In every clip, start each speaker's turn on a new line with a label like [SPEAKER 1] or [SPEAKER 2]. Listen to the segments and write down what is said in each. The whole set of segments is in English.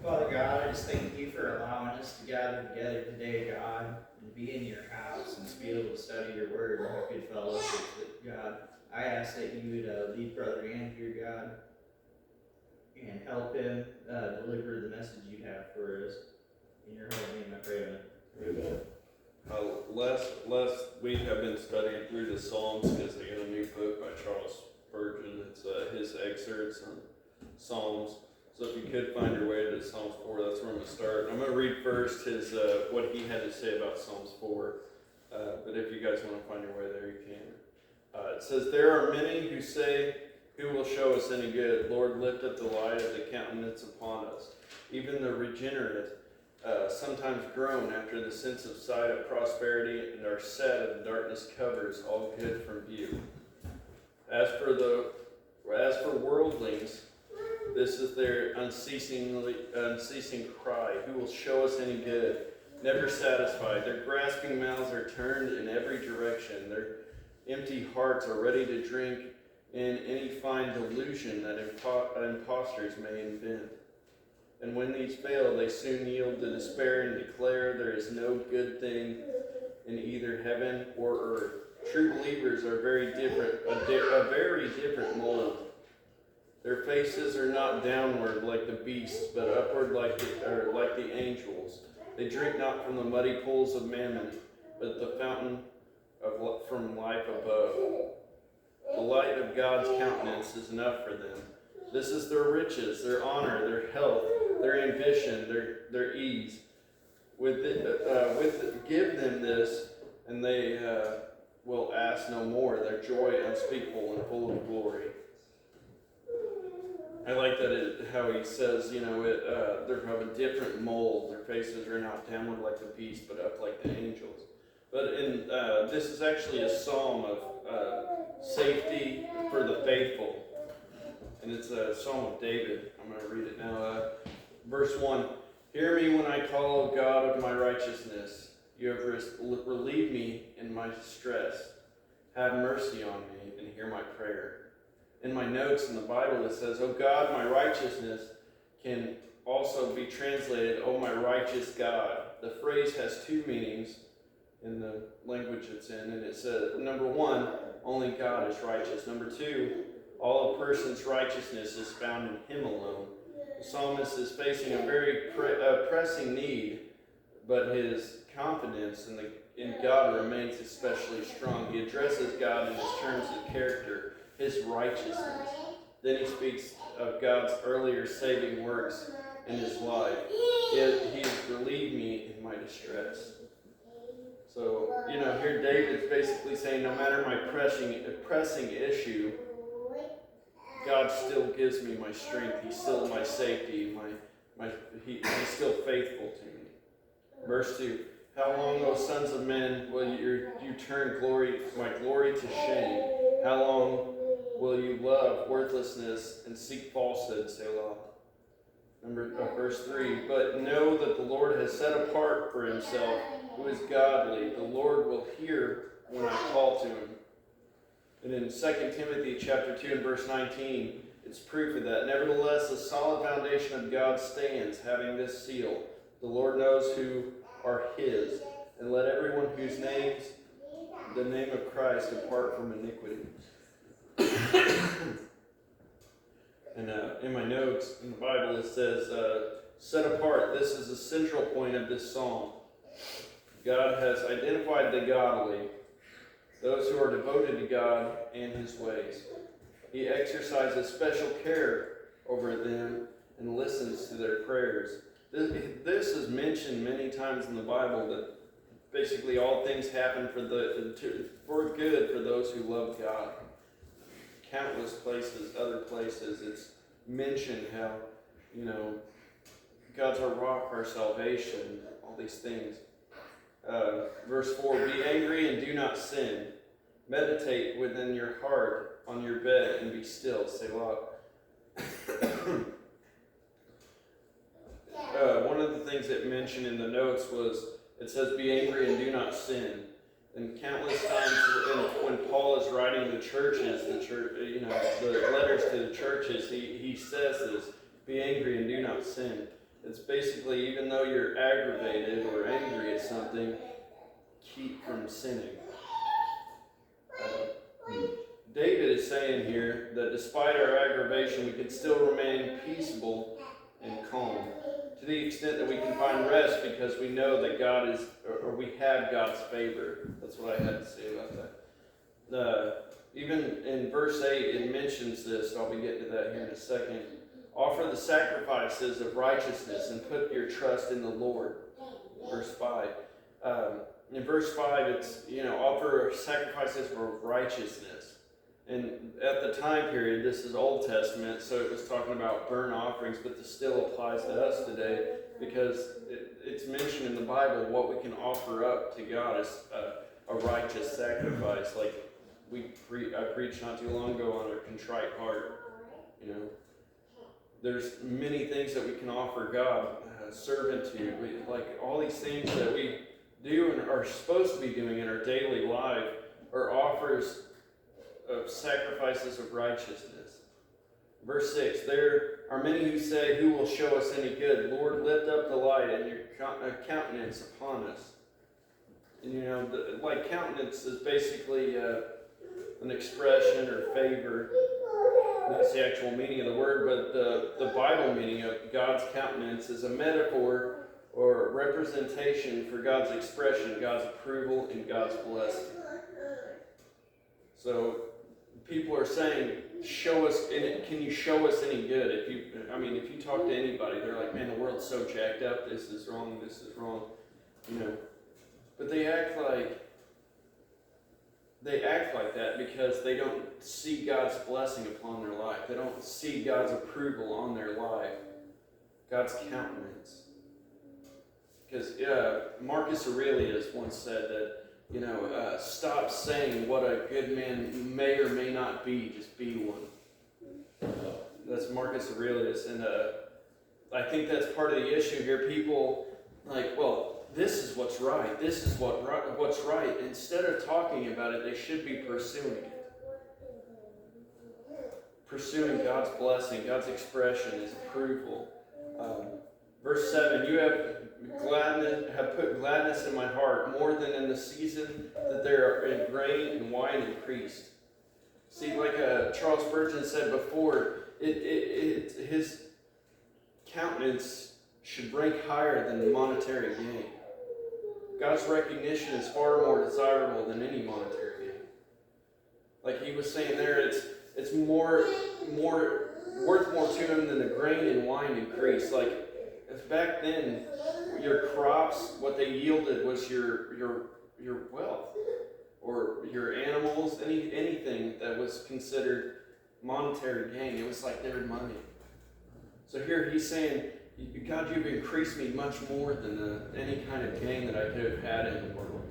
[SPEAKER 1] Father God, I just thank you for allowing us to gather together today, God, and be in your house and to be able to study your word and have good fellowship with God. I ask that you would lead Brother Andrew, God, and help him deliver the message you have for us. In your holy name, I pray, amen.
[SPEAKER 2] Last week I've been studying through the Psalms because I got a new book by Charles Spurgeon. It's his excerpts on Psalms. So if you could find your way to Psalms 4, that's where I'm going to start. I'm going to read first his what he had to say about Psalms 4. But if you guys want to find your way there, you can. It says, "There are many who say, 'Who will show us any good? Lord, lift up the light of the countenance upon us.' Even the regenerate sometimes groan after the sense of sight of prosperity and are sad and darkness covers all good from view. As for worldlings, this is their unceasing cry. Who will show us any good? Never satisfied. Their grasping mouths are turned in every direction. Their empty hearts are ready to drink in any fine delusion that impostors may invent. And when these fail, they soon yield to despair and declare there is no good thing in either heaven or earth. True believers are very different, a very different mold. Their faces are not downward like the beasts, but upward like the angels. They drink not from the muddy pools of mammon, but the fountain from life above. The light of God's countenance is enough for them. This is their riches, their honor, their health, their ambition, their ease. Give them this, and they will ask no more. Their joy unspeakable and full of glory." I like that how he says, they're of a different mold. Their faces are not downward like the beast, but up like the angels. But this is actually a psalm of safety for the faithful. And it's a Psalm of David. I'm going to read it now. Verse 1, "Hear me when I call, O God of my righteousness. You have relieved me in my distress. Have mercy on me and hear my prayer." In my notes in the Bible it says, "O God, my righteousness," can also be translated, "O my righteous God." The phrase has two meanings in the language it's in. And it says, number one, only God is righteous. Number two, all a person's righteousness is found in him alone. The psalmist is facing a very pressing need, but his confidence in God remains especially strong. He addresses God in his terms of character, his righteousness. Then he speaks of God's earlier saving works in his life. He has relieved me in my distress. So, here David's basically saying, no matter my pressing issue, God still gives me my strength. He's still my safety. He's still faithful to me. Verse 2, "How long, O sons of men, will you turn my glory to shame? How long will you love worthlessness and seek falsehood, Selah?" Verse 3, "But know that the Lord has set apart for himself who is godly. The Lord will hear when I call to him." And in 2 Timothy chapter 2 and verse 19, it's proof of that. "Nevertheless, the solid foundation of God stands, having this seal. The Lord knows who are his, and let everyone whose names the name of Christ depart from iniquity." And in my notes in the Bible it says, "Set apart." This is the central point of this psalm. God has identified the godly, those who are devoted to God and his ways. He exercises special care over them and listens to their prayers. This is mentioned many times in the Bible, that basically all things happen for good for those who love God. Countless places, other places, it's mentioned how, God's our rock, our salvation, all these things. Verse 4, "Be angry and do not sin. Meditate within your heart on your bed and be still." Selah. One of the things it mentioned in the notes was, it says, "Be angry and do not sin." And countless times when Paul is writing the churches, the letters to the churches, he says this, "Be angry and do not sin." It's basically, even though you're aggravated or angry at something, keep from sinning. David is saying here that despite our aggravation, we can still remain peaceable and calm, to the extent that we can find rest because we know that God is, or we have God's favor. That's what I had to say about that. Even in verse 8, it mentions this. I'll be getting to that here in a second. Offer the sacrifices of righteousness and put your trust in the Lord. Verse 5. In verse 5, it's, offer sacrifices for righteousness. And at the time period, this is Old Testament, so it was talking about burnt offerings, but this still applies to us today because it's mentioned in the Bible what we can offer up to God as a righteous sacrifice. Like I preached not too long ago on a contrite heart. There's many things that we can offer God, servitude, like all these things that we do and are supposed to be doing in our daily life are offers of sacrifices of righteousness. Verse 6, there are many who say, who will show us any good? Lord, lift up the light and your countenance upon us. And countenance is basically an expression or favor. That's the actual meaning of the word, but the Bible meaning of God's countenance is a metaphor or representation for God's expression, God's approval, and God's blessing. So people are saying, can you show us any good? If you talk to anybody, they're like, man, the world's so jacked up, this is wrong. But they act like that because they don't see God's blessing upon their life. They don't see God's approval on their life, God's countenance. Because Marcus Aurelius once said that, stop saying what a good man may or may not be, just be one. That's Marcus Aurelius, and I think that's part of the issue here. People this is what's right. This is what's right. Instead of talking about it, they should be pursuing it. Pursuing God's blessing, God's expression, His approval. Verse 7, you have put gladness in my heart more than in the season that there are in grain and wine increased. See, like Charles Spurgeon said before, his countenance should rank higher than the monetary gain. God's recognition is far more desirable than any monetary gain. Like he was saying there, it's more worth more to him than the grain and wine increase. Like if back then your crops, what they yielded was your wealth or your animals, anything that was considered monetary gain. It was like their money. So here he's saying, God, you've increased me much more than any kind of gain that I could have had in the world.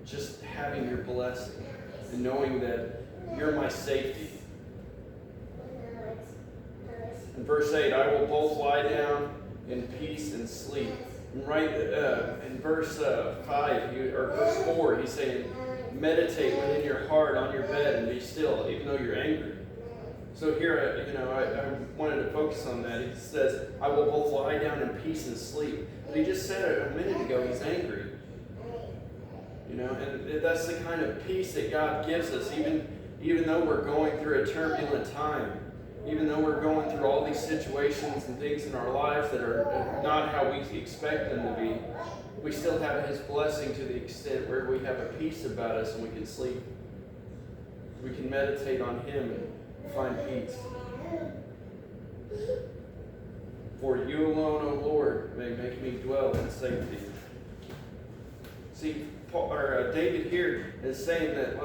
[SPEAKER 2] Just having your blessing and knowing that you're my safety. In verse 8, I will both lie down in peace and sleep. And right in verse 4, he's saying, meditate within your heart on your bed and be still, even though you're angry. So here, I wanted to focus on that. He says, I will both lie down in peace and sleep. But he just said a minute ago, he's angry. And that's the kind of peace that God gives us, even though we're going through a turbulent time. Even though we're going through all these situations and things in our lives that are not how we expect them to be, we still have His blessing to the extent where we have a peace about us and we can sleep. We can meditate on Him and find peace. For you alone, O Lord, may make me dwell in safety. See, David here is saying that,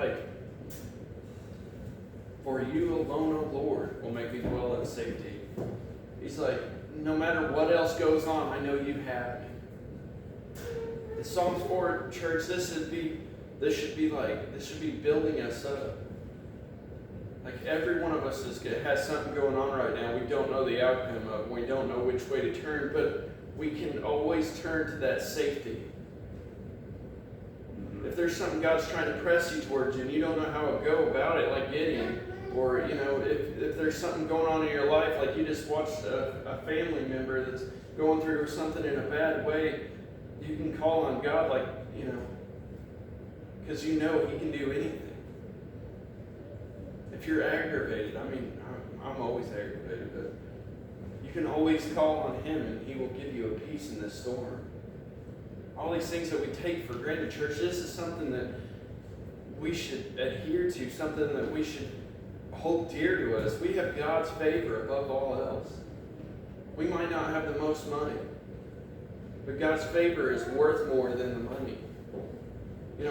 [SPEAKER 2] for you alone, O Lord, will make me dwell in safety. He's like, no matter what else goes on, I know you have me. In Psalms 4, church, this should be building us up. Like every one of us has something going on right now we don't know the outcome of. We don't know which way to turn, but we can always turn to that safety. If there's something God's trying to press you towards and you don't know how to go about it, like Gideon, or if there's something going on in your life, like you just watched a family member that's going through something in a bad way, you can call on God, like, because you know He can do anything. If you're aggravated, I'm always aggravated, but you can always call on Him and He will give you a peace in this storm. All these things that we take for granted, church, this is something that we should adhere to, something that we should hold dear to us. We have God's favor above all else. We might not have the most money, but God's favor is worth more than the money.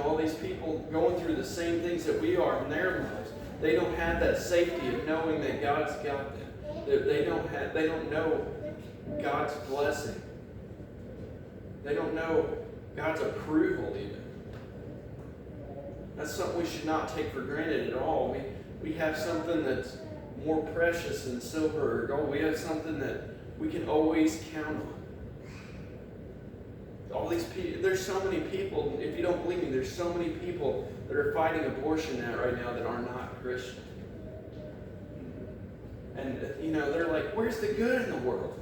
[SPEAKER 2] All these people going through the same things that we are in their lives, they don't have that safety of knowing that God's got them. They don't know God's blessing. They don't know God's approval even. That's something we should not take for granted at all. We have something that's more precious than silver or gold. We have something that we can always count on. All these people, there's so many people, if you don't believe me, there's so many people that are fighting abortion right now that are not Christian. And, they're like, where's the good in the world?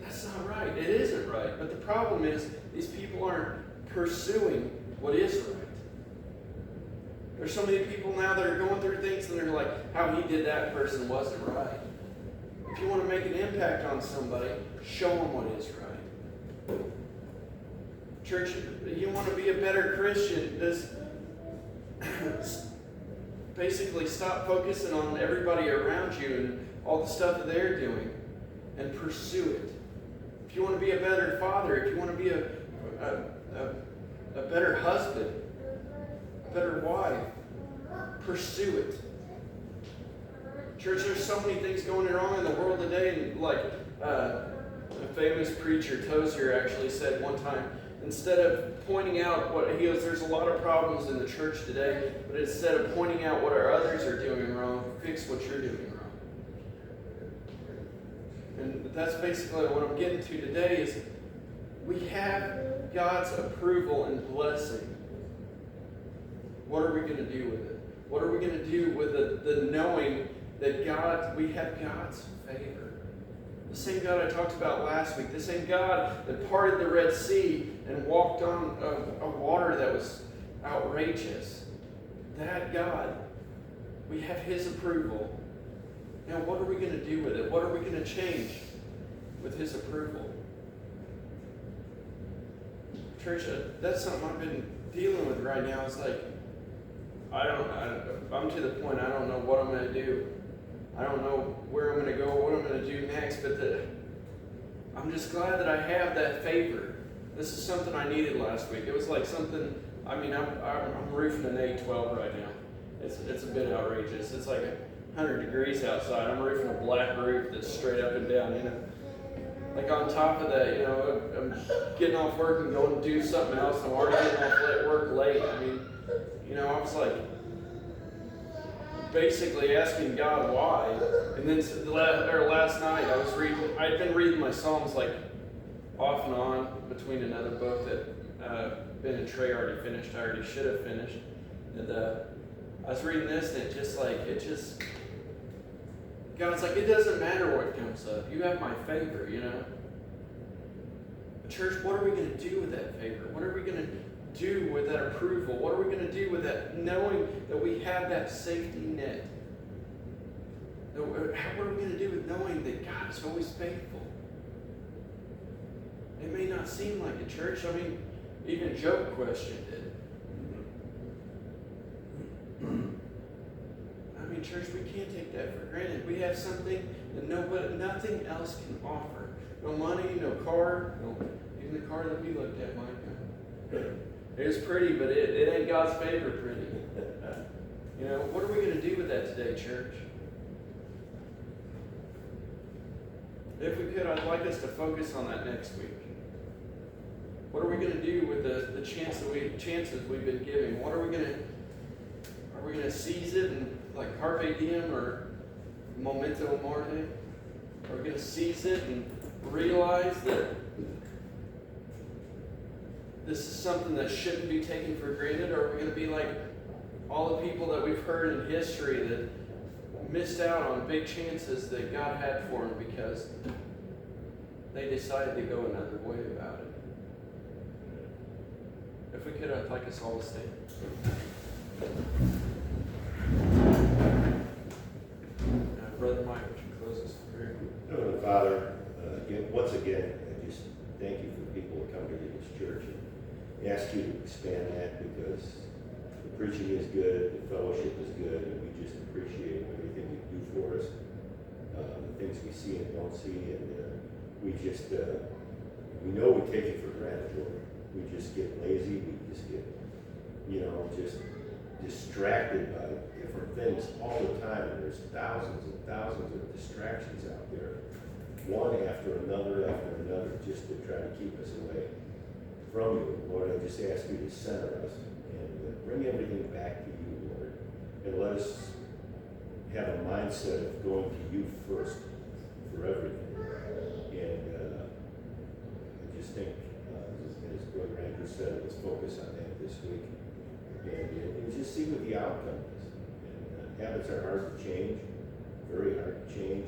[SPEAKER 2] That's not right. It isn't right. But the problem is, these people aren't pursuing what is right. There's so many people now that are going through things and they're like, how he did that person wasn't right. If you want to make an impact on somebody, show them what is right. Church, you want to be a better Christian, basically stop focusing on everybody around you and all the stuff that they're doing and pursue it. If you want to be a better father, if you want to be a better husband, a better wife, pursue it. Church, there's so many things going wrong in the world today, and like a famous preacher, Tozer, actually said one time, instead of pointing out what he goes, there's a lot of problems in the church today, but instead of pointing out what our others are doing wrong, fix what you're doing wrong. And that's basically what I'm getting to today is we have God's approval and blessing. What are we going to do with it? What are we going to do with the knowing that we have God's favor? The same God I talked about last week, the same God that parted the Red Sea and walked on a water that was outrageous. That God, we have His approval. Now, what are we going to do with it? What are we going to change with His approval? Church, that's something I've been dealing with right now. It's like, I'm to the point I don't know what I'm going to do. I don't know where I'm going to go, what I'm going to do next, but I'm just glad that I have that favor. This is something I needed last week. It was like something, I'm roofing an A12 right now. It's a bit outrageous. It's like 100 degrees outside. I'm roofing a black roof that's straight up and down, Like on top of that, I'm getting off work and going to do something else. I'm already getting off work late. I was like, basically asking God why. And then last night I'd been reading my Psalms like off and on between another book that Ben and Trey already finished. I already should have finished. And I was reading this and God's like, it doesn't matter what comes up. You have my favor, Church, what are we going to do with that favor? What are we going to do with that approval? What are we going to do with that knowing that we have that safety net? What are we going to do with knowing that God is always faithful? It may not seem like it, church. Even Job questioned it. Church, we can't take that for granted. We have something that nothing else can offer. No money, no car, even the car that we looked at, Micah. It was pretty, but it ain't God's favor pretty. What are we going to do with that today, church? If we could, I'd like us to focus on that next week. What are we going to do with the chances we've been given? What are we going to seize it and like carpe diem or memento mori? Are we going to seize it and realize that this is something that shouldn't be taken for granted? Or are we going to be like all the people that we've heard in history that missed out on big chances that God had for them because they decided to go another way about it. If we could, I'd like us all to stand. Brother Mike, would you close us in prayer?
[SPEAKER 3] Heavenly Father, once again, I just thank you for the people who come to this church and ask you to expand that, because the preaching is good, the fellowship is good, and we just appreciate everything you do for us, the things we see and don't see, and we just, we know we take it for granted, Lord. We just get lazy, we just get, just distracted by different things all the time, and there's thousands and thousands of distractions out there, one after another, just to try to keep us away from you. Lord, I just ask you to center us and bring everything back to you, Lord, and let us have a mindset of going to you first for everything. And I just think, as Brother Andrew said, let's focus on that this week, and just see what the outcome is. And habits are hard to change, very hard to change,